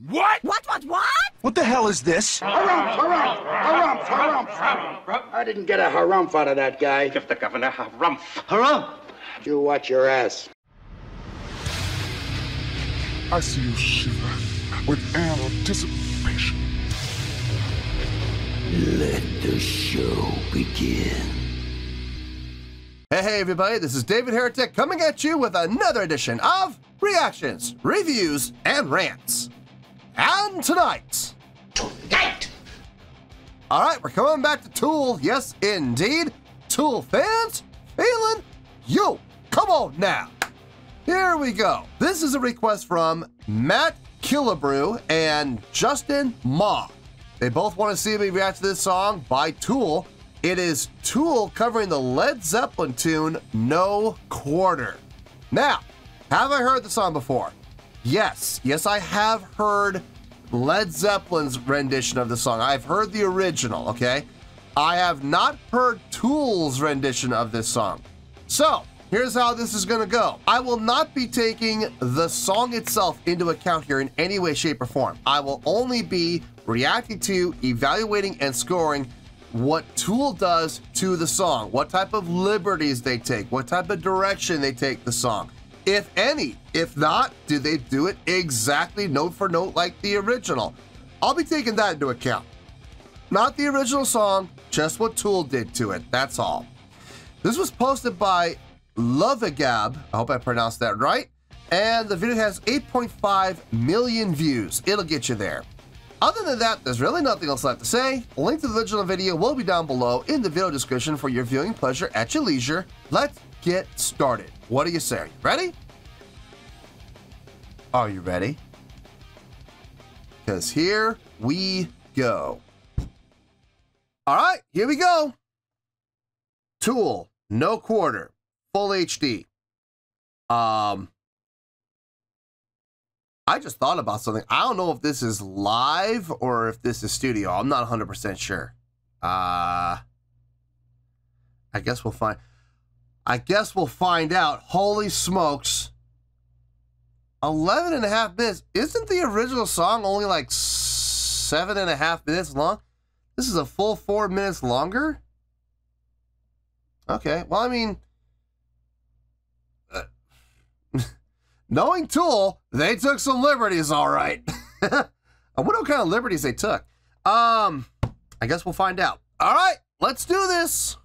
What? What? What the hell is this? Harumph. I didn't get a harumph out of that guy. Give the governor harumph. Harumph? You watch your ass. I see you shiver with anticipation. Let the show begin. Hey everybody, this is David Heretic coming at you with another edition of Reactions, Reviews, and Rants. And tonight... Alright, we're coming back to Tool, yes indeed. Tool fans, feeling you. Come on now. Here we go. This is a request from Matt Killebrew and Justin Ma. They both want to see me react to this song by Tool. It is Tool covering the Led Zeppelin tune, No Quarter. Now, have I heard the song before? Yes, I have heard Led Zeppelin's rendition of the song. I've heard the original, okay? I have not heard Tool's rendition of this song. So, here's how this is gonna go. I will not be taking the song itself into account here in any way, shape, or form. I will only be reacting to, evaluating, and scoring what Tool does to the song, what type of liberties they take, what type of direction they take the song, if any. If not, do they do it exactly note for note like the original? I'll be taking that into account. Not the original song, just what Tool did to it, that's all. This was posted by Lovegab, I hope I pronounced that right, and the video has 8.5 million views. It'll get you there. Other than that, there's really nothing else left to say. A link to the original video will be down below in the video description for your viewing pleasure at your leisure. Let's get started. What do you say? Ready? Are you ready? Because here we go. All right, here we go. Tool, No Quarter, full HD. I just thought about something. I don't know if this is live or if this is studio. I'm not 100% sure. I guess we'll find out. Holy smokes. 11.5 minutes. Isn't the original song only like 7.5 minutes long? This is a full 4 minutes longer? Okay, well, I mean... knowing Tool, they took some liberties, all right. I wonder what kind of liberties they took. I guess we'll find out. All right, let's do this.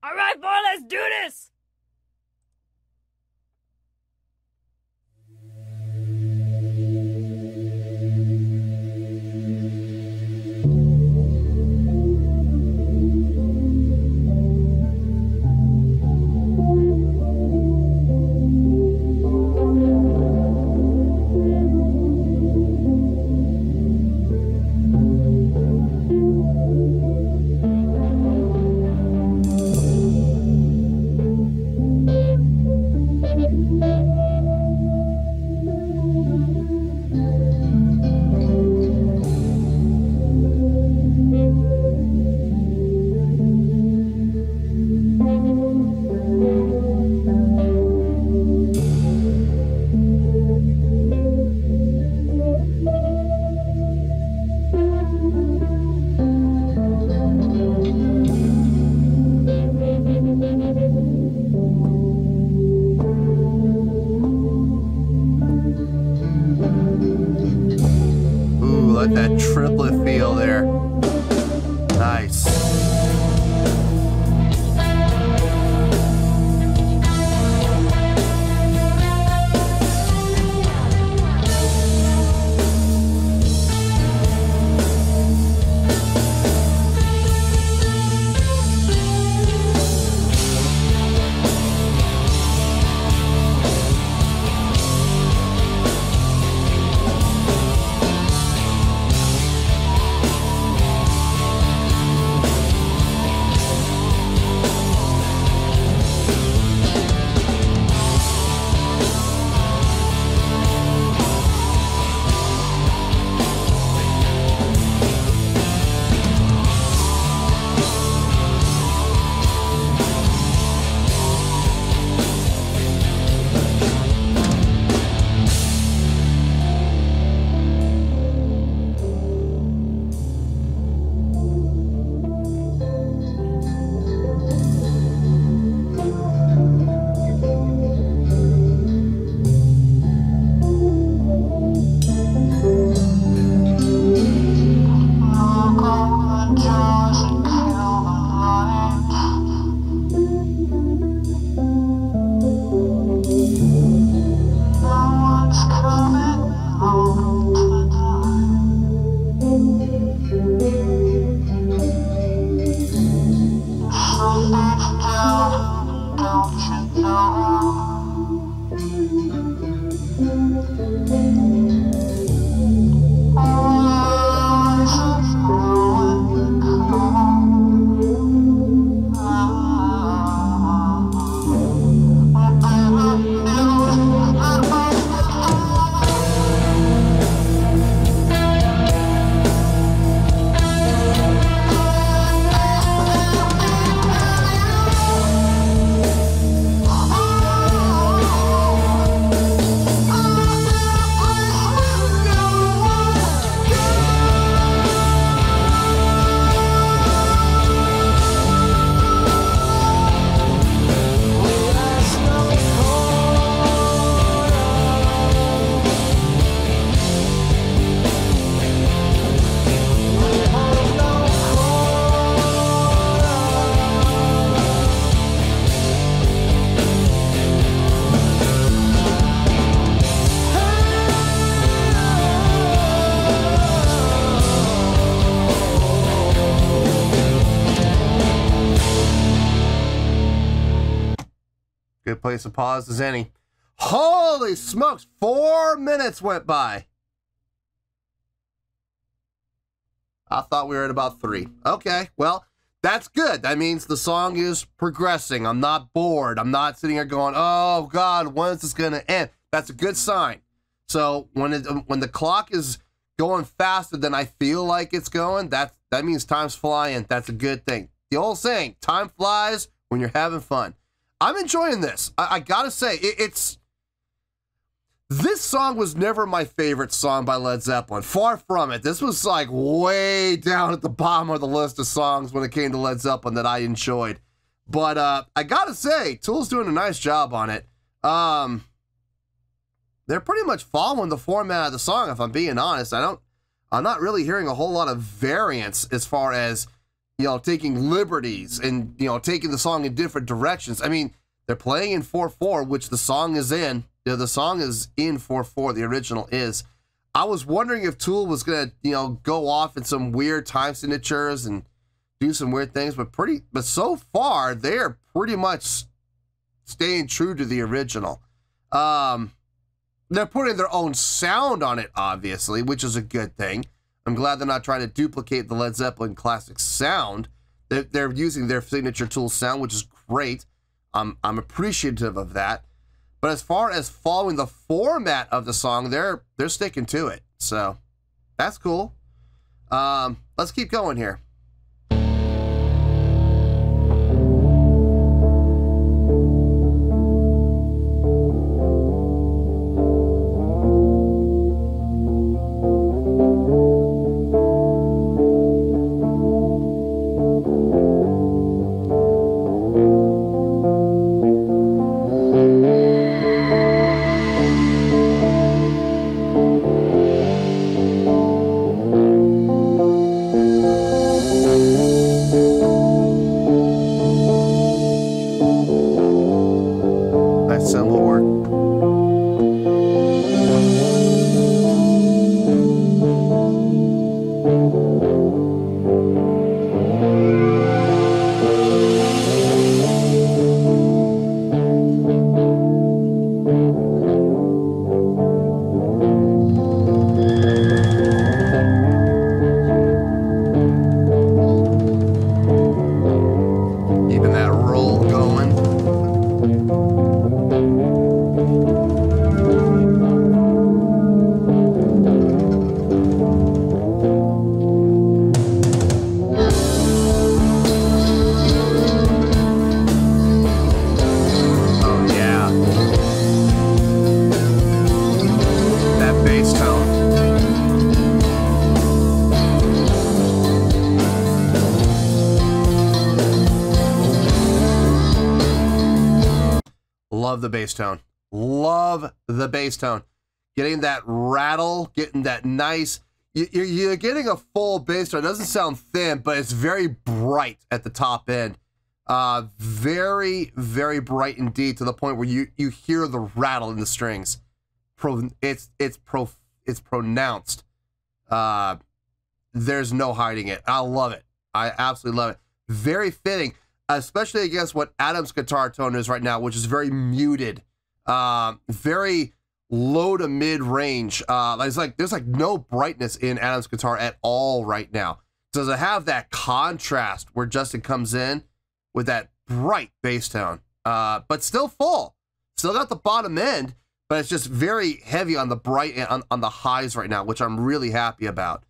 All right, boy, let's do this. Let that triplet feel there. Nice. Good place to pause as any. Holy smokes, 4 minutes went by. I thought we were at about 3. Okay, well, that's good. That means the song is progressing. I'm not bored. I'm not sitting here going, oh God, when is this gonna end? That's a good sign. So when the clock is going faster than I feel like it's going, that means time's flying. That's a good thing. The old saying, time flies when you're having fun. I'm enjoying this. I gotta say, this song was never my favorite song by Led Zeppelin. Far from it. This was like way down at the bottom of the list of songs when it came to Led Zeppelin that I enjoyed. But I gotta say, Tool's doing a nice job on it. They're pretty much following the format of the song, if I'm being honest. I'm not really hearing a whole lot of variance as far as, you know, taking liberties and, you know, taking the song in different directions. I mean, they're playing in 4/4, which the song is in. You know, the song is in 4/4, the original is. I was wondering if Tool was gonna, you know, go off in some weird time signatures and do some weird things, but so far they're pretty much staying true to the original. They're putting their own sound on it, obviously, which is a good thing. I'm glad they're not trying to duplicate the Led Zeppelin classic sound. They're using their signature Tool sound, which is great. I'm appreciative of that. But as far as following the format of the song, they're sticking to it. So that's cool. Let's keep going here. Love the bass tone. Love the bass tone. Getting that rattle, getting that nice, you're getting a full bass tone. It doesn't sound thin, but it's very bright at the top end. Very, very bright indeed, to the point where you hear the rattle in the strings. It's pronounced. There's no hiding it. I love it. I absolutely love it. Very fitting, especially against what Adam's guitar tone is right now, which is very muted, very low to mid range. There's like no brightness in Adam's guitar at all right now. So to have that contrast where Justin comes in with that bright bass tone, but still full, still got the bottom end, but it's just very heavy on the bright and on the highs right now, which I'm really happy about.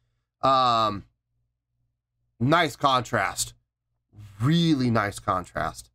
Nice contrast. Really nice contrast.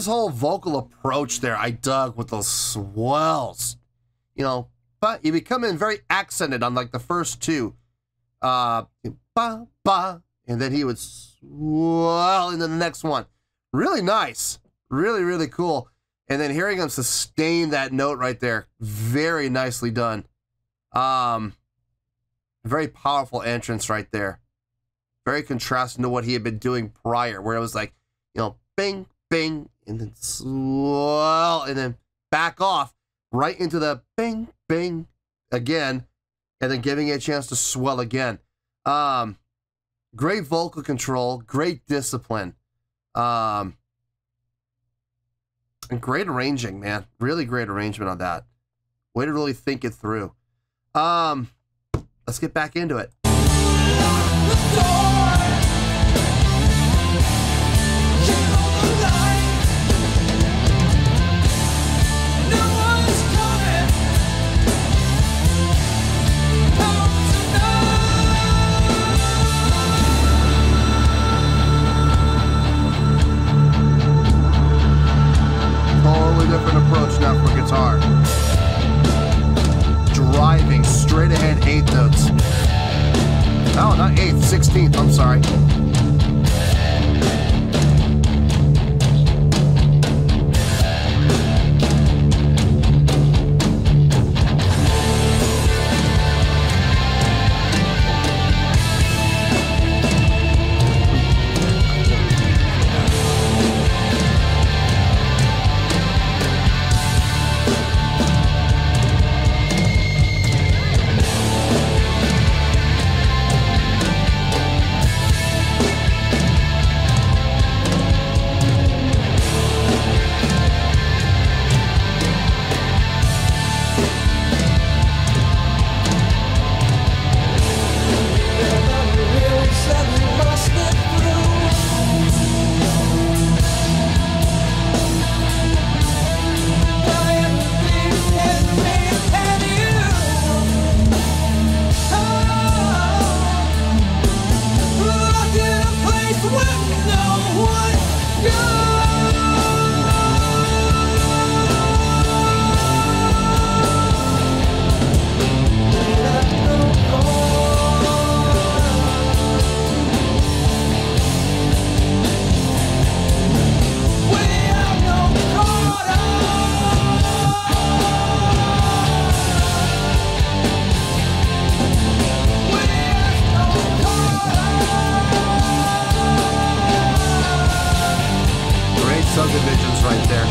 his whole vocal approach there, I dug with those swells. You know, but he become in very accented on like the first two. Ba, ba, and then he would swell into the next one. Really nice. Really, really cool. And then hearing him sustain that note right there, very nicely done. Very powerful entrance right there. Very contrasting to what he had been doing prior, where it was like, you know, bing, bing, and then swell, and then back off right into the bing, bing again, and then giving it a chance to swell again. Great vocal control, great discipline, and great arranging, man. Really great arrangement on that. Way to really think it through. Let's get back into it. Totally different approach now for guitar. Driving straight ahead 8th notes. Oh, not 8th, 16th, I'm sorry. Subdivisions right there.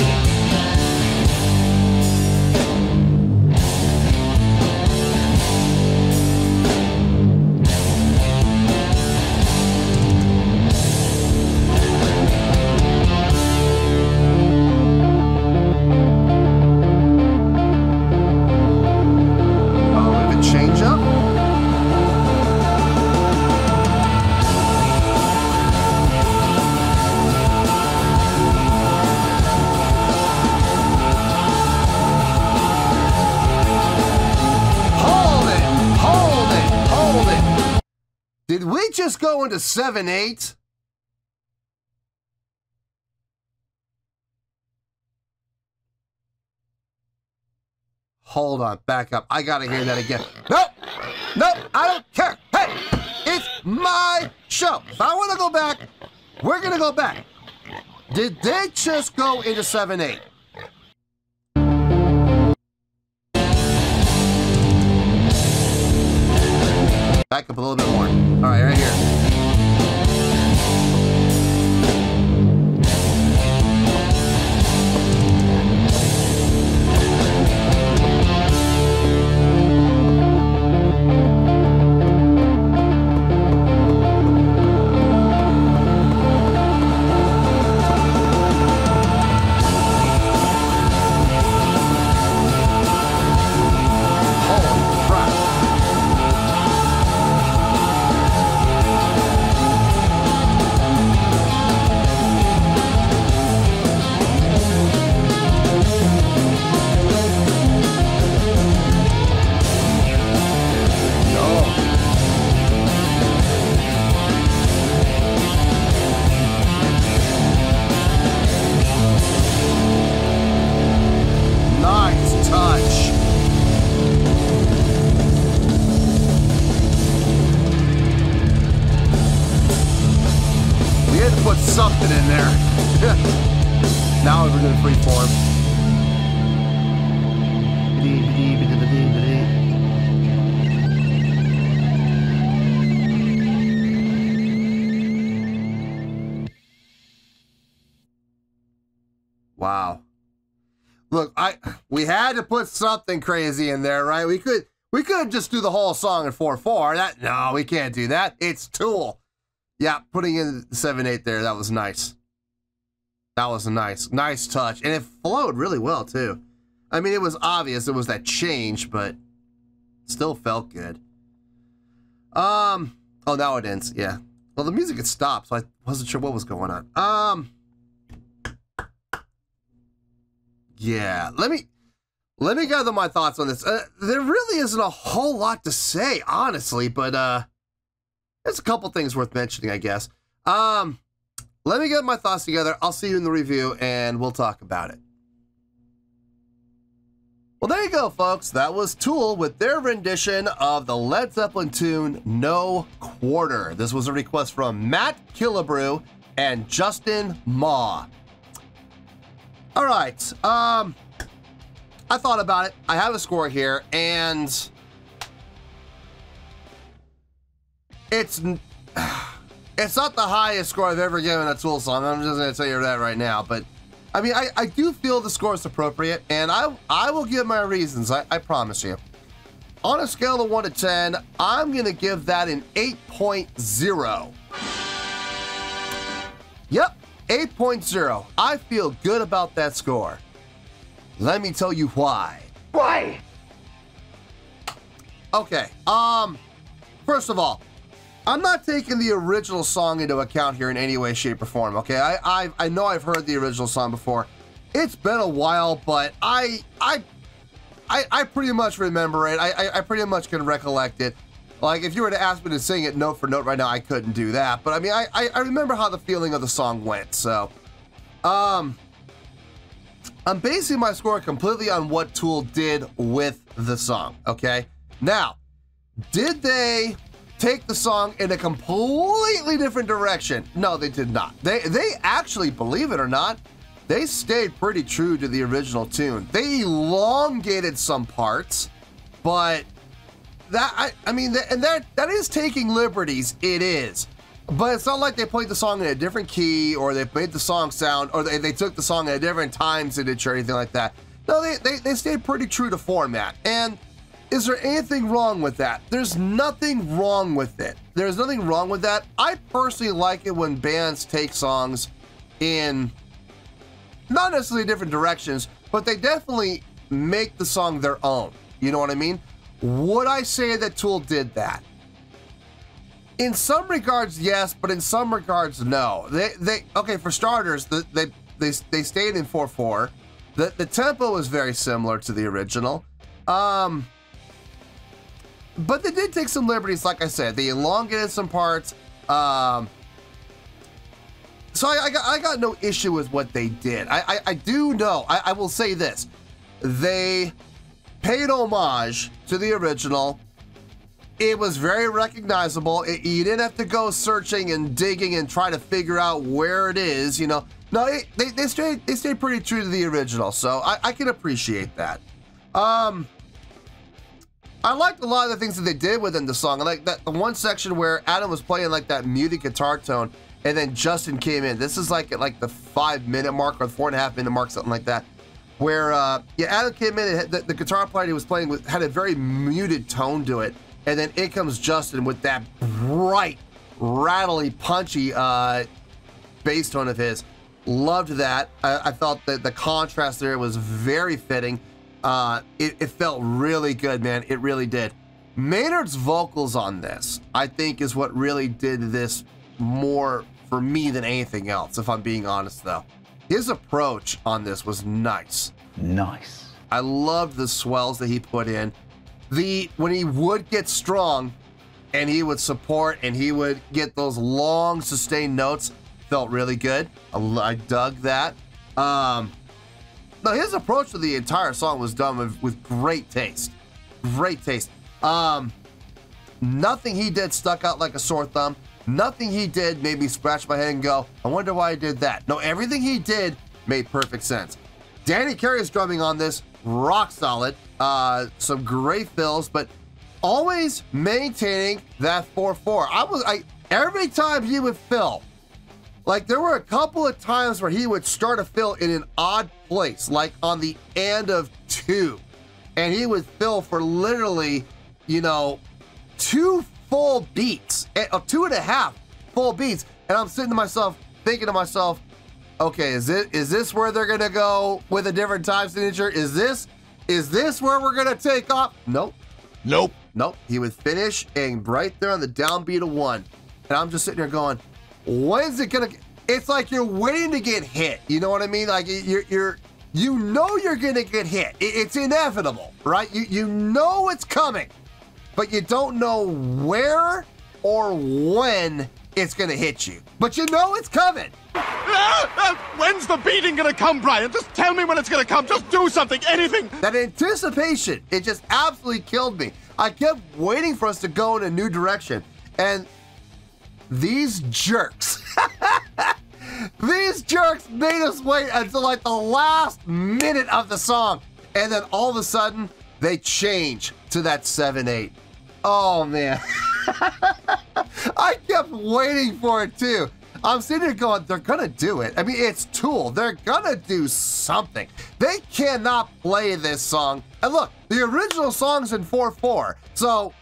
Oh, we have a change up? Did we just go into 7/8? Hold on, back up. I gotta hear that again. Nope, nope, I don't care. Hey, it's my show. If I want to go back, we're gonna go back. Did they just go into 7/8? Back up a little bit more. All right, right here. Holy crap. had to put something in there. Now we're doing freeform. Wow. Look, we had to put something crazy in there, right? We could just do the whole song in 4/4. No, we can't do that. It's Tool. Yeah, putting in 7/8 there, that was nice. That was a nice touch. And it flowed really well too. I mean, it was obvious it was that change, but still felt good. Oh, now it ends. Yeah. Well, the music had stopped, so I wasn't sure what was going on. Yeah, let me gather my thoughts on this. There really isn't a whole lot to say, honestly, but there's a couple things worth mentioning, I guess. Let me get my thoughts together. I'll see you in the review, and we'll talk about it. Well, there you go, folks. That was Tool with their rendition of the Led Zeppelin tune, No Quarter. This was a request from Matt Killebrew and Justin Ma. All right, I thought about it. I have a score here, and it's not the highest score I've ever given a Tool song. I'm just gonna tell you that right now. But I mean, I do feel the score is appropriate, and I will give my reasons. I promise you. On a scale of 1 to 10, I'm gonna give that an 8.0. Yep. 8.0. I feel good about that score. Let me tell you why. Why? Okay. First of all, I'm not taking the original song into account here in any way, shape, or form. Okay. I know I've heard the original song before. It's been a while, but I pretty much remember it. I pretty much can recollect it. Like, if you were to ask me to sing it note for note right now, I couldn't do that. But I mean, I remember how the feeling of the song went. So, I'm basing my score completely on what Tool did with the song. Okay. Now, did they take the song in a completely different direction? No, they did not. They actually, believe it or not, they stayed pretty true to the original tune. They elongated some parts, but that is taking liberties. It is, but it's not like they played the song in a different key, or they made the song sound, or they took the song at a different time signature or anything like that. No, they stayed pretty true to format. And is there anything wrong with that? There's nothing wrong with it. There's nothing wrong with that. I personally like it when bands take songs in not necessarily different directions, but they definitely make the song their own. You know what I mean? Would I say that Tool did that? In some regards, yes, but in some regards, no. Okay, for starters, they stayed in 4/4. The tempo was very similar to the original. But they did take some liberties, like I said. They elongated some parts. So I got no issue with what they did. I do know, I will say this. They paid homage to the original. It was very recognizable. You didn't have to go searching and digging and try to figure out where it is, you know. No, they stayed pretty true to the original, so I can appreciate that. I liked a lot of the things that they did within the song. I like that the one section where Adam was playing like that muted guitar tone, and then Justin came in. This is like at like the 5-minute mark or 4.5-minute mark, something like that. Where Adam came in and the guitar player he was playing with had a very muted tone to it, and then in comes Justin with that bright, rattly, punchy bass tone of his. Loved that. I felt that the contrast there was very fitting. It felt really good, man. It really did. Maynard's vocals on this, I think, is what really did this more for me than anything else, if I'm being honest, though. His approach on this was nice. Nice. I loved the swells that he put in. When he would get strong and he would support and he would get those long sustained notes, felt really good. I dug that. Now his approach to the entire song was done with great taste. Great taste. Nothing he did stuck out like a sore thumb. Nothing he did made me scratch my head and go, I wonder why I did that. No, everything he did made perfect sense. Danny Carey's drumming on this, rock solid. Some great fills, but always maintaining that 4/4. Every time he would fill, like there were a couple of times where he would start a fill in an odd place, like on the end of 2. And he would fill for literally, 2 full beats, 2.5 full beats. And I'm sitting to myself, thinking to myself, okay, is this where they're gonna go with a different time signature? Is this where we're gonna take off? Nope. He would finish and right there on the downbeat of 1. And I'm just sitting there going, when's it gonna? It's like you're waiting to get hit. You know what I mean? Like you're gonna get hit. It's inevitable, right? You know it's coming, but you don't know where or when it's gonna hit you. But you know it's coming. When's the beating gonna come, Brian? Just tell me when it's gonna come. Just do something, anything. That anticipation, it just absolutely killed me. I kept waiting for us to go in a new direction. And these jerks, these jerks made us wait until like the last minute of the song. And then all of a sudden, they change to that 7/8. Oh, man. I kept waiting for it, too. I'm sitting here going, they're going to do it. I mean, it's Tool. They're going to do something. They cannot play this song. And look, the original song's in 4/4. So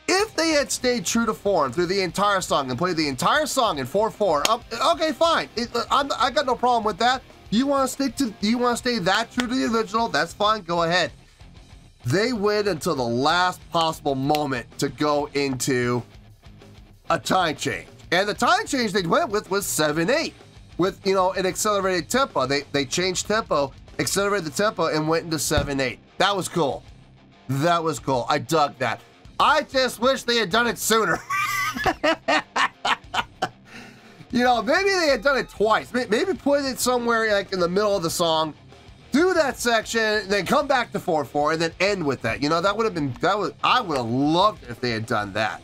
if they had stayed true to form through the entire song and played the entire song in 4/4, okay, fine. I got no problem with that. You want to stay that true to the original? That's fine. Go ahead. They wait until the last possible moment to go into a time change. And the time change they went with was 7/8 with, an accelerated tempo. They changed tempo, accelerated the tempo, and went into 7/8. That was cool. That was cool. I dug that. I just wish they had done it sooner. Maybe they had done it twice. Maybe put it somewhere like in the middle of the song, do that section, then come back to 4/4, and then end with that. That would have been, I would have loved it if they had done that.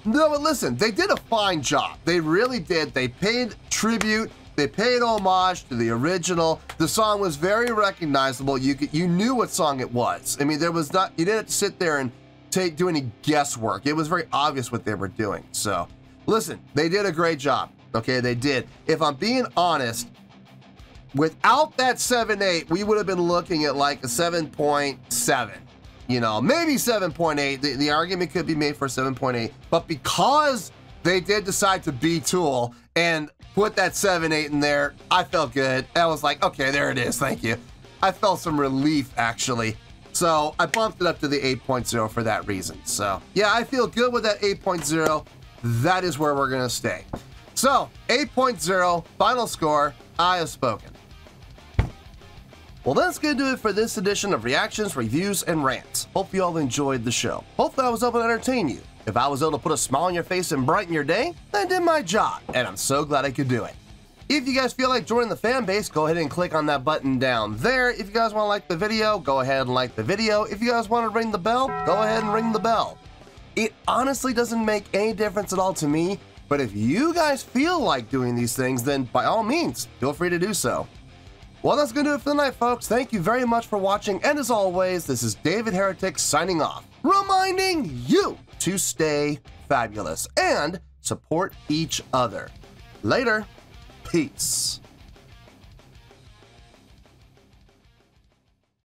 No, but listen, they did a fine job. They really did. They paid tribute. They paid homage to the original. The song was very recognizable. You knew what song it was. I mean, you didn't have to sit there and do any guesswork. It was very obvious what they were doing. So, listen, they did a great job. Okay, they did. If I'm being honest, without that 7/8, we would have been looking at like a 7.7. Maybe 7.8. The argument could be made for 7.8. But because they did decide to be Tool and put that 7/8 in there, I felt good. I was like, okay, there it is. Thank you. I felt some relief, actually. So I bumped it up to the 8.0 for that reason. So yeah, I feel good with that 8.0. That is where we're going to stay. So 8.0, final score, I have spoken. Well, that's going to do it for this edition of Reactions, Reviews, and Rants. Hope you all enjoyed the show. Hopefully I was able to entertain you. If I was able to put a smile on your face and brighten your day, then I did my job, and I'm so glad I could do it. If you guys feel like joining the fan base, go ahead and click on that button down there. If you guys want to like the video, go ahead and like the video. If you guys want to ring the bell, go ahead and ring the bell. It honestly doesn't make any difference at all to me, but if you guys feel like doing these things, then by all means, feel free to do so. Well, that's going to do it for the night, folks. Thank you very much for watching, and as always, this is David Heretic signing off, reminding you to stay fabulous and support each other. Later. Peace.